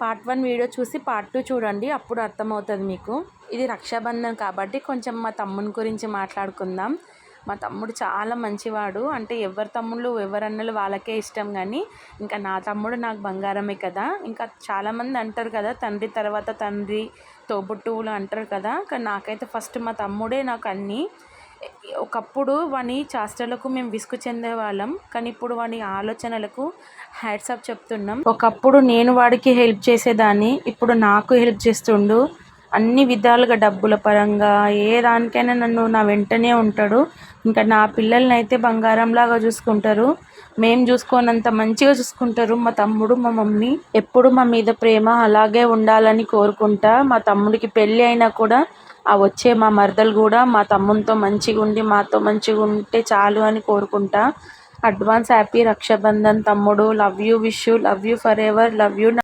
Part 1 video చూసి part 2 చూడండి, అప్పుడు అర్థమవుతుంది మీకు. ఇది రక్షాబంధన్ కాబట్టి కొంచెం మా తమ్ముని గురించి మాట్లాడుకుందాం. మా తమ్ముడు చాలా మంచివాడు. అంటే ఎవరి తమ్ముళ్ళు ఎవరన్నలు వాళ్ళకే ఇష్టం, కానీ ఇంకా నా తమ్ముడు నాకు బంగారమే కదా. ఇంకా చాలామంది అంటారు కదా, తండ్రి తర్వాత తండ్రి, తోబుట్టువులు అంటారు కదా. కానీ నాకైతే ఫస్ట్ మా తమ్ముడే నాకు అన్నీ. ఒకప్పుడు వాని చేష్టలకు మేము విసుగు చెందేవాళ్ళం, కానీ ఇప్పుడు వాని ఆలోచనలకు హ్యాట్స్ ఆఫ్ చెప్తున్నాం. ఒకప్పుడు నేను వాడికి హెల్ప్ చేసేదాన్ని, ఇప్పుడు నాకు హెల్ప్ చేస్తుండు. అన్ని విధాలుగా డబ్బుల పరంగా ఏ దానికైనా నన్ను నా వెంటనే ఉంటాడు. ఇంకా నా పిల్లల్ని అయితే బంగారంలాగా చూసుకుంటారు. మేము చూసుకోనంత మంచిగా చూసుకుంటారు మా తమ్ముడు మా మమ్మీ. ఎప్పుడు మా మీద ప్రేమ అలాగే ఉండాలని కోరుకుంటా. మా తమ్ముడికి పెళ్ళి అయినా కూడా ఆ వచ్చే మా మరదలు కూడా మా తమ్మునితో మంచిగా ఉండి మాతో మంచిగా ఉంటే చాలు అని కోరుకుంటా. అడ్వాన్స్ హ్యాపీ రక్షాబంధన్ తమ్ముడు. Love you, wish you, love you for ever, love you.